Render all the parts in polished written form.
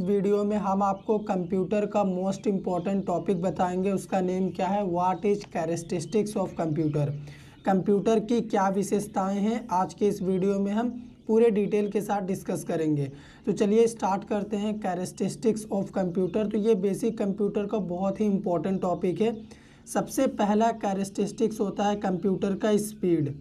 Video में हम आपको कंप्यूटर का मोस्ट इम्पॉर्टेंट टॉपिक बताएंगे। उसका नेम क्या है, what is characteristics of computer. Computer की क्या विशेषताएं हैं, आज के इस वीडियो में हम पूरे डिटेल के साथ डिस्कस करेंगे। तो चलिए स्टार्ट करते हैं। कैरेक्टरिस्टिक्स ऑफ कंप्यूटर, तो ये बेसिक कंप्यूटर का बहुत ही इम्पॉर्टेंट टॉपिक है। सबसे पहला कैरेक्टरिस्टिक्स होता है कंप्यूटर का स्पीड।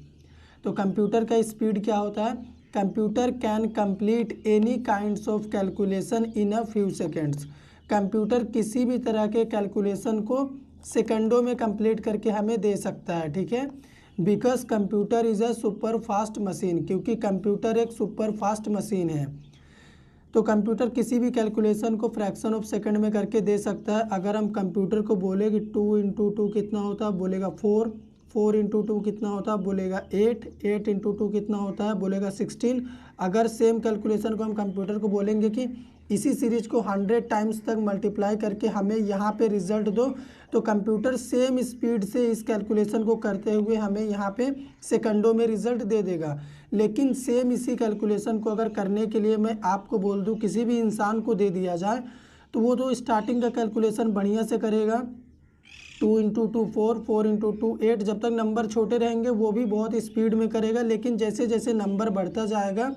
तो कंप्यूटर का स्पीड क्या होता है, computer can complete any kinds of calculation in a few seconds. Computer किसी भी तरह के कैलकुलेशन को सेकंडों में कंप्लीट करके हमें दे सकता है, ठीक है। Because computer is a super fast machine, क्योंकि कंप्यूटर एक सुपर फास्ट मशीन है। तो कंप्यूटर किसी भी कैलकुलेशन को फ्रैक्शन ऑफ सेकंड में करके दे सकता है। अगर हम कंप्यूटर को बोले कि 2 इंटू 2 कितना होता है, बोलेगा 4, 4 इंटू 2 कितना होता है, बोलेगा 8, 8 इंटू 2 कितना होता है, बोलेगा 16। अगर सेम कैलकुलेशन को हम कंप्यूटर को बोलेंगे कि इसी सीरीज को 100 टाइम्स तक मल्टीप्लाई करके हमें यहाँ पे रिजल्ट दो, तो कंप्यूटर सेम स्पीड से इस कैलकुलेशन को करते हुए हमें यहाँ पे सेकंडों में रिजल्ट दे देगा। लेकिन सेम इसी कैलकुलेशन को अगर करने के लिए मैं आपको बोल दूँ, किसी भी इंसान को दे दिया जाए, तो वो तो स्टार्टिंग का कैलकुलेशन बढ़िया से करेगा। 2 इंटू 2 4, 4 इंटू 2 8, जब तक नंबर छोटे रहेंगे वो भी बहुत स्पीड में करेगा। लेकिन जैसे जैसे नंबर बढ़ता जाएगा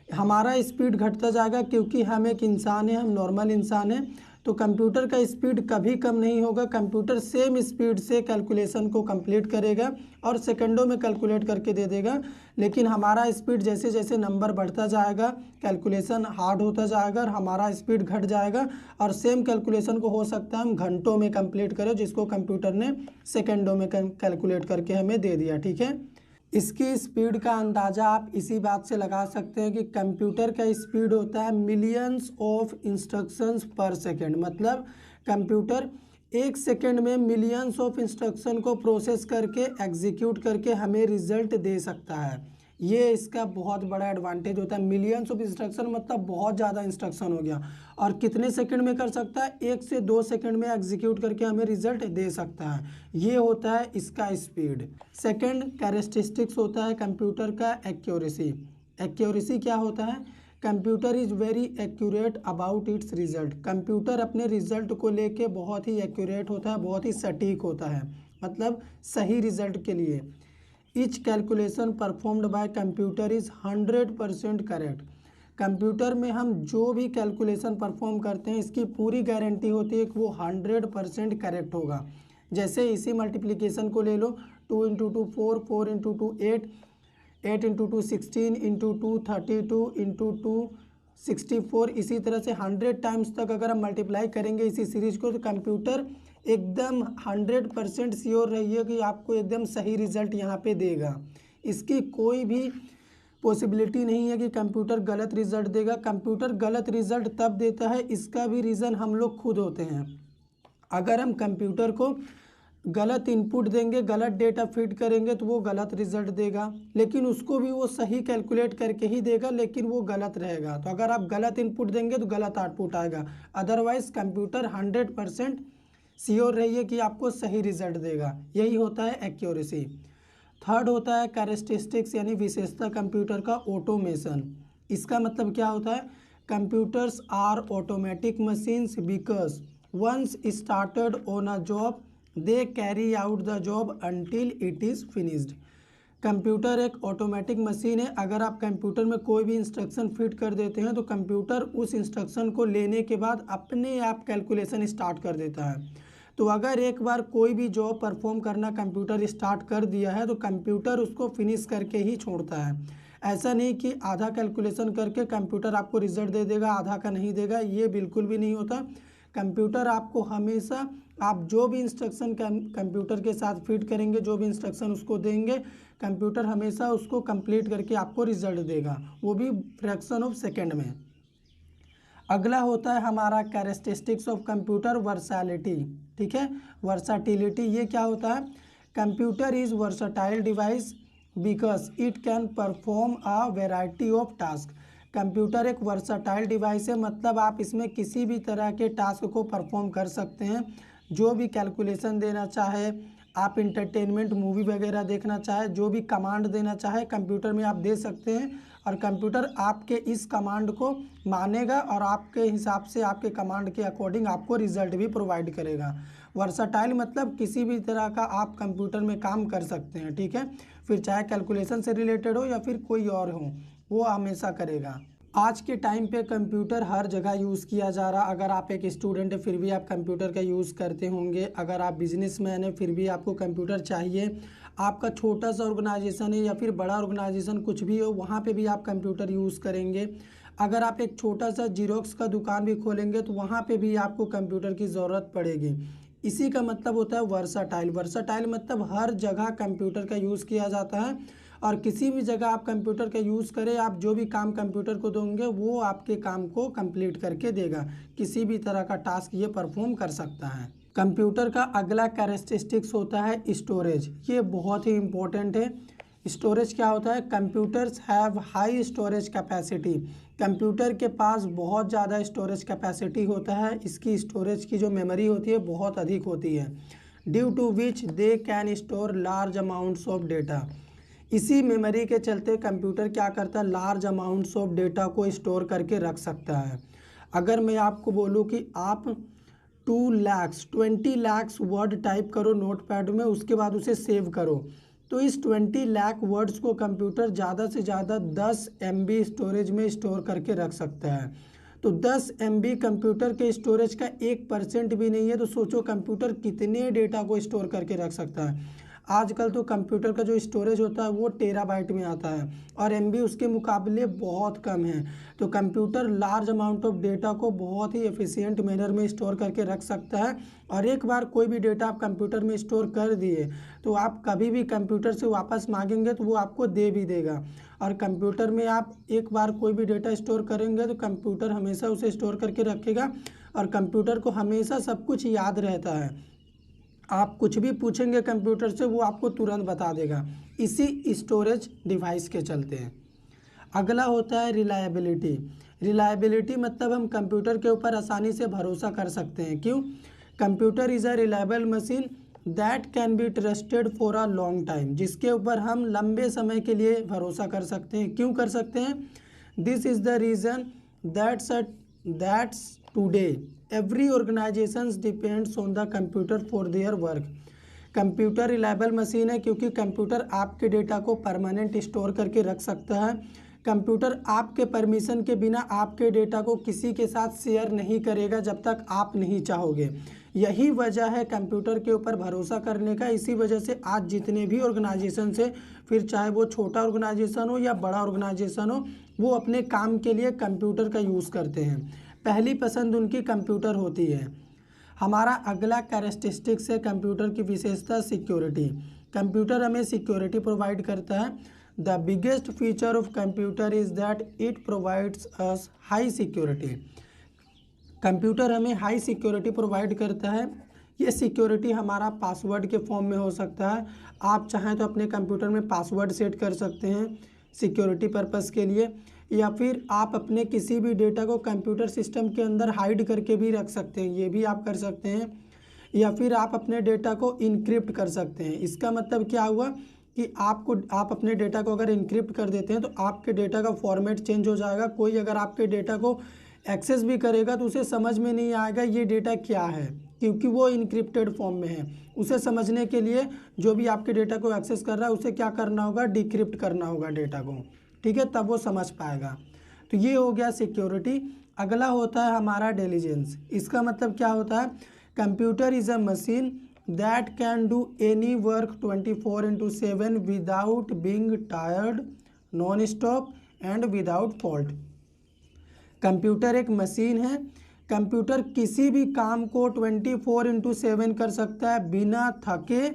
हमारा स्पीड घटता जाएगा, क्योंकि हम एक इंसान हैं, हम नॉर्मल इंसान हैं। तो कंप्यूटर का स्पीड कभी कम नहीं होगा। कंप्यूटर सेम स्पीड से कैलकुलेशन को कंप्लीट करेगा और सेकंडों में कैलकुलेट करके दे देगा। लेकिन हमारा स्पीड जैसे जैसे नंबर बढ़ता जाएगा, कैलकुलेशन हार्ड होता जाएगा और हमारा स्पीड घट जाएगा। और सेम कैलकुलेशन को हो सकता है हम घंटों में कंप्लीट करें, जिसको कंप्यूटर ने सेकंडों में कैलकुलेट करके हमें दे दिया, ठीक है। इसकी स्पीड का अंदाज़ा आप इसी बात से लगा सकते हैं कि कंप्यूटर का स्पीड होता है मिलियंस ऑफ इंस्ट्रक्शंस पर सेकेंड। मतलब कंप्यूटर एक सेकेंड में मिलियंस ऑफ इंस्ट्रक्शन को प्रोसेस करके एग्जीक्यूट करके हमें रिजल्ट दे सकता है। ये इसका बहुत बड़ा एडवांटेज होता है। मिलियंस ऑफ इंस्ट्रक्शन मतलब बहुत ज़्यादा इंस्ट्रक्शन हो गया, और कितने सेकंड में कर सकता है, 1 से 2 सेकंड में एग्जीक्यूट करके हमें रिजल्ट दे सकता है। ये होता है इसका स्पीड। सेकंड कैरेक्टरिस्टिक्स होता है कंप्यूटर का एक्यूरेसी। एक्यूरेसी क्या होता है, computer is very accurate about it's result. Computer अपने रिजल्ट को लेके बहुत ही एक्यूरेट होता है, बहुत ही सटीक होता है, मतलब सही रिजल्ट के लिए। Each calculation performed by computer is 100% correct. Computer में हम जो भी कैलकुलेशन परफॉर्म करते हैं, इसकी पूरी गारंटी होती है कि वो 100% करेक्ट होगा। जैसे इसी मल्टीप्लिकेशन को ले लो, 2 into 2 4, 4 into 2 8, 8 into 2 16, into 2 32, into 2 64। इसी तरह से 100 टाइम्स तक अगर हम मल्टीप्लाई करेंगे इसी सीरीज को, तो कंप्यूटर एकदम 100% श्योर रहिए कि आपको एकदम सही रिजल्ट यहाँ पे देगा। इसकी कोई भी पॉसिबिलिटी नहीं है कि कंप्यूटर गलत रिजल्ट देगा। कंप्यूटर गलत रिजल्ट तब देता है, इसका भी रीज़न हम लोग खुद होते हैं। अगर हम कंप्यूटर को गलत इनपुट देंगे, गलत डेटा फीड करेंगे, तो वो गलत रिजल्ट देगा। लेकिन उसको भी वो सही कैलकुलेट करके ही देगा, लेकिन वो गलत रहेगा। तो अगर आप गलत इनपुट देंगे तो गलत आउटपुट आएगा। अदरवाइज कंप्यूटर 100% श्योर रहिए कि आपको सही रिजल्ट देगा। यही होता है एक्यूरेसी। थर्ड होता है कैरेक्टरिस्टिक्स यानी विशेषता कंप्यूटर का, ऑटोमेशन। इसका मतलब क्या होता है, computers are automatic machines because once started on a job they carry out the job until it is finished. Computer एक ऑटोमेटिक मशीन है। अगर आप कंप्यूटर में कोई भी इंस्ट्रक्शन फिट कर देते हैं, तो कंप्यूटर उस इंस्ट्रक्शन को लेने के बाद अपने आप कैलकुलेशन स्टार्ट कर देता है। तो अगर एक बार कोई भी जॉब परफॉर्म करना कंप्यूटर स्टार्ट कर दिया है, तो कंप्यूटर उसको फिनिश करके ही छोड़ता है। ऐसा नहीं कि आधा कैलकुलेशन करके कंप्यूटर आपको रिजल्ट दे देगा, आधा का नहीं देगा, ये बिल्कुल भी नहीं होता। कंप्यूटर आपको हमेशा, आप जो भी इंस्ट्रक्शन कंप्यूटर के साथ फीड करेंगे, जो भी इंस्ट्रक्शन उसको देंगे, कंप्यूटर हमेशा उसको कंप्लीट करके आपको रिजल्ट देगा, वो भी फ्रैक्शन ऑफ सेकेंड में। अगला होता है हमारा कैरेक्टरिस्टिक्स ऑफ कंप्यूटर, वर्सैलिटी, ठीक है। वर्साटिलिटी ये क्या होता है, computer is versatile device because it can perform a variety of task. Computer एक वर्सटाइल डिवाइस है, मतलब आप इसमें किसी भी तरह के टास्क को परफॉर्म कर सकते हैं। जो भी कैलकुलेशन देना चाहे, आप इंटरटेनमेंट मूवी वगैरह देखना चाहे, जो भी कमांड देना चाहे कंप्यूटर में आप दे सकते हैं, और कंप्यूटर आपके इस कमांड को मानेगा और आपके हिसाब से आपके कमांड के अकॉर्डिंग आपको रिजल्ट भी प्रोवाइड करेगा। वर्सटाइल मतलब किसी भी तरह का आप कंप्यूटर में काम कर सकते हैं, ठीक है, फिर चाहे कैलकुलेशन से रिलेटेड हो या फिर कोई और हो, वो हमेशा करेगा। आज के टाइम पे कंप्यूटर हर जगह यूज़ किया जा रहा। अगर आप एक स्टूडेंट है फिर भी आप कंप्यूटर का यूज़ करते होंगे, अगर आप बिजनेसमैन है फिर भी आपको कंप्यूटर चाहिए, आपका छोटा सा ऑर्गेनाइजेशन है या फिर बड़ा ऑर्गेनाइजेशन कुछ भी हो, वहाँ पे भी आप कंप्यूटर यूज़ करेंगे। अगर आप एक छोटा सा जीरोक्स का दुकान भी खोलेंगे तो वहाँ पे भी आपको कंप्यूटर की ज़रूरत पड़ेगी। इसी का मतलब होता है वर्साटाइल। वर्साटाइल मतलब हर जगह कंप्यूटर का यूज़ किया जाता है और किसी भी जगह आप कंप्यूटर का यूज़ करें, आप जो भी काम कंप्यूटर को दोगे वो आपके काम को कंप्लीट करके देगा। किसी भी तरह का टास्क ये परफॉर्म कर सकता है। कंप्यूटर का अगला कैरेक्टरिस्टिक्स होता है स्टोरेज। ये बहुत ही इम्पोर्टेंट है। स्टोरेज क्या होता है? Computers have high storage capacity. Computer के पास बहुत ज़्यादा स्टोरेज कैपेसिटी होता है, इसकी स्टोरेज की जो मेमोरी होती है बहुत अधिक होती है। Due to which they can store large amounts of data. इसी मेमोरी के चलते कंप्यूटर क्या करता है? लार्ज अमाउंट्स ऑफ डेटा को स्टोर करके रख सकता है। अगर मैं आपको बोलूँ कि आप 20 लाख वर्ड टाइप करो नोटपैड में, उसके बाद उसे सेव करो, तो इस 20 लाख वर्ड्स को कंप्यूटर ज़्यादा से ज़्यादा 10 MB स्टोरेज में स्टोर करके रख सकता है। तो 10 MB कंप्यूटर के स्टोरेज का 1% भी नहीं है, तो सोचो कंप्यूटर कितने डेटा को स्टोर करके रख सकता है। आजकल तो कंप्यूटर का जो स्टोरेज होता है वो टेराबाइट में आता है और MB उसके मुकाबले बहुत कम है। तो computer large amount of data को बहुत ही एफिशिएंट मैनर में स्टोर करके रख सकता है और एक बार कोई भी डेटा आप कंप्यूटर में स्टोर कर दिए तो आप कभी भी कंप्यूटर से वापस मांगेंगे तो वो आपको दे भी देगा। और कंप्यूटर में आप एक बार कोई भी डेटा स्टोर करेंगे तो कंप्यूटर हमेशा उसे स्टोर करके रखेगा और कंप्यूटर को हमेशा सब कुछ याद रहता है। आप कुछ भी पूछेंगे कंप्यूटर से वो आपको तुरंत बता देगा, इसी स्टोरेज डिवाइस के चलते हैं। अगला होता है रिलायबिलिटी। रिलायबिलिटी मतलब हम कंप्यूटर के ऊपर आसानी से भरोसा कर सकते हैं। क्यों? Computer is a reliable machine that can be trusted for a long time. जिसके ऊपर हम लंबे समय के लिए भरोसा कर सकते हैं। क्यों कर सकते हैं? This is the reason that's today every organisations depends on the computer for their work. Computer reliable machine है क्योंकि कंप्यूटर आपके डेटा को परमानेंट स्टोर करके रख सकता है। कंप्यूटर आपके परमिशन के बिना आपके डेटा को किसी के साथ शेयर नहीं करेगा जब तक आप नहीं चाहोगे। यही वजह है कंप्यूटर के ऊपर भरोसा करने का। इसी वजह से आज जितने भी ऑर्गेनाइजेशन से, फिर चाहे वो छोटा ऑर्गेनाइजेशन हो या बड़ा ऑर्गेनाइजेशन हो, वो अपने काम के लिए कंप्यूटर का यूज़ करते हैं। पहली पसंद उनकी कंप्यूटर होती है। हमारा अगला कैरेक्टरिस्टिक्स है कंप्यूटर की विशेषता सिक्योरिटी। कंप्यूटर हमें सिक्योरिटी प्रोवाइड करता है। The biggest feature of computer is that it provides us high security. Computer हमें हाई सिक्योरिटी प्रोवाइड करता है। ये सिक्योरिटी हमारा पासवर्ड के फॉर्म में हो सकता है। आप चाहें तो अपने कंप्यूटर में पासवर्ड सेट कर सकते हैं सिक्योरिटी पर्पस के लिए, या फिर आप अपने किसी भी डेटा को कंप्यूटर सिस्टम के अंदर हाइड करके भी रख सकते हैं, ये भी आप कर सकते हैं। या फिर आप अपने डेटा को इनक्रिप्ट कर सकते हैं। इसका मतलब क्या हुआ कि आप अपने डेटा को अगर इनक्रिप्ट कर देते हैं तो आपके डेटा का फॉर्मेट चेंज हो जाएगा। कोई अगर आपके डेटा को एक्सेस भी करेगा तो उसे समझ में नहीं आएगा ये डेटा क्या है, क्योंकि वो इनक्रिप्टेड फॉर्म में है। उसे समझने के लिए जो भी आपके डेटा को एक्सेस कर रहा है उसे क्या करना होगा? डिक्रिप्ट करना होगा डेटा को, ठीक है, तब वो समझ पाएगा। तो ये हो गया सिक्योरिटी। अगला होता है हमारा डिलीजेंस। इसका मतलब क्या होता है? Computer is a machine that can do any work 24/7 without being tired, non stop and without fault. Computer एक मशीन है। कंप्यूटर किसी भी काम को 24/7 कर सकता है, बिना थके,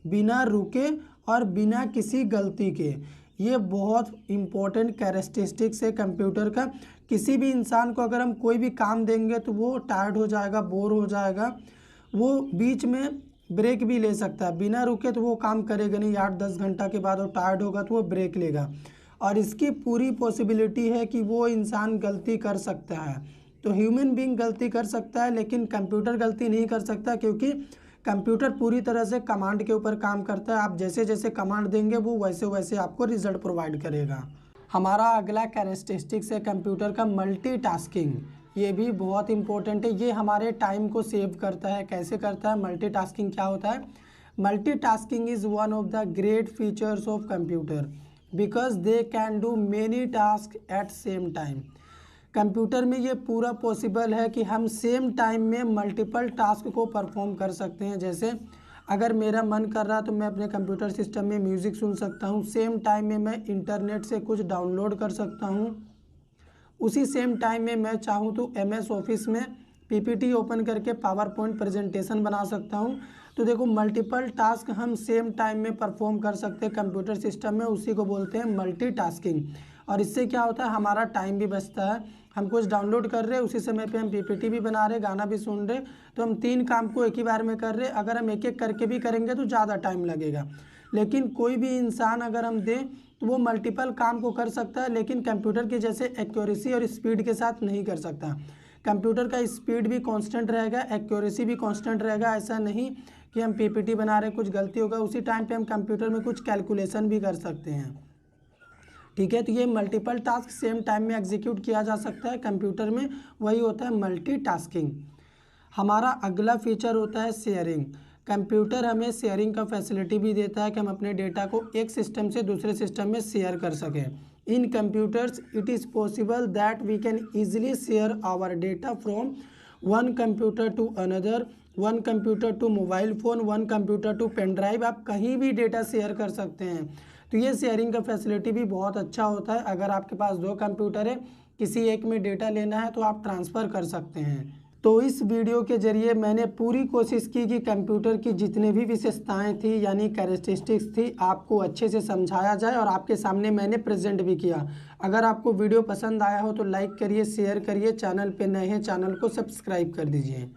बिना रुके और बिना किसी गलती के। ये बहुत इम्पोर्टेंट कैरेक्टरिस्टिक्स है कंप्यूटर का। किसी भी इंसान को अगर हम कोई भी काम देंगे तो वो टायर्ड हो जाएगा, बोर हो जाएगा, वो बीच में ब्रेक भी ले सकता है। बिना रुके तो वो काम करेगा नहीं। 8-10 घंटा के बाद वो टायर्ड होगा तो वो ब्रेक लेगा। और इसकी पूरी पॉसिबिलिटी है कि वो इंसान गलती कर सकता है। तो ह्यूमन बीइंग गलती कर सकता है लेकिन कंप्यूटर गलती नहीं कर सकता, क्योंकि कंप्यूटर पूरी तरह से कमांड के ऊपर काम करता है। आप जैसे जैसे कमांड देंगे वो वैसे वैसे आपको रिजल्ट प्रोवाइड करेगा। हमारा अगला कैरेक्टरिस्टिक्स है कंप्यूटर का मल्टीटास्किंग। ये भी बहुत इंपॉर्टेंट है, ये हमारे टाइम को सेव करता है। कैसे करता है? मल्टीटास्किंग क्या होता है? Multitasking is one of the great features of computer because they can do many task at same time. Computer में ये पूरा पॉसिबल है कि हम सेम टाइम में मल्टीपल टास्क को परफॉर्म कर सकते हैं। जैसे अगर मेरा मन कर रहा तो मैं अपने कंप्यूटर सिस्टम में म्यूज़िक सुन सकता हूँ, सेम टाइम में मैं इंटरनेट से कुछ डाउनलोड कर सकता हूँ, उसी सेम टाइम में मैं चाहूँ तो MS ऑफिस में PPT ओपन करके पावर पॉइंट प्रेजेंटेशन बना सकता हूँ। तो देखो मल्टीपल टास्क हम सेम टाइम में परफॉर्म कर सकते हैं कंप्यूटर सिस्टम में, उसी को बोलते हैं मल्टीटास्किंग। और इससे क्या होता है? हमारा टाइम भी बचता है। हम कुछ डाउनलोड कर रहे हैं, उसी समय पे हम PPT भी बना रहे, गाना भी सुन रहे, तो हम 3 काम को एक ही बार में कर रहे। अगर हम एक एक करके भी करेंगे तो ज़्यादा टाइम लगेगा। लेकिन कोई भी इंसान अगर हम दें तो वो मल्टीपल काम को कर सकता है, लेकिन कंप्यूटर के जैसे एक्यूरेसी और स्पीड के साथ नहीं कर सकता। कंप्यूटर का स्पीड भी कांस्टेंट रहेगा, एक्यूरेसी भी कांस्टेंट रहेगा। ऐसा नहीं कि हम PPT बना रहे कुछ गलती होगा, उसी टाइम पे हम कंप्यूटर में कुछ कैलकुलेशन भी कर सकते हैं। ठीक है, तो ये मल्टीपल टास्क सेम टाइम में एग्जीक्यूट किया जा सकता है कंप्यूटर में, वही होता है मल्टीटास्किंग। हमारा अगला फीचर होता है शेयरिंग। कंप्यूटर हमें शेयरिंग का फैसिलिटी भी देता है कि हम अपने डेटा को एक सिस्टम से दूसरे सिस्टम में शेयर कर सकें। In computers it is possible that we can easily share our data from one computer to another, one computer to mobile phone, one computer to pen drive. आप कहीं भी डेटा शेयर कर सकते हैं। तो ये शेयरिंग का फैसिलिटी भी बहुत अच्छा होता है। अगर आपके पास 2 कंप्यूटर है, किसी एक में डेटा लेना है तो आप ट्रांसफ़र कर सकते हैं। तो इस वीडियो के ज़रिए मैंने पूरी कोशिश की कि कंप्यूटर की जितने भी विशेषताएं थी यानी कैरेक्टरिस्टिक्स थी, आपको अच्छे से समझाया जाए और आपके सामने मैंने प्रेजेंट भी किया। अगर आपको वीडियो पसंद आया हो तो लाइक करिए, शेयर करिए, चैनल पे नए हैं चैनल को सब्सक्राइब कर दीजिए।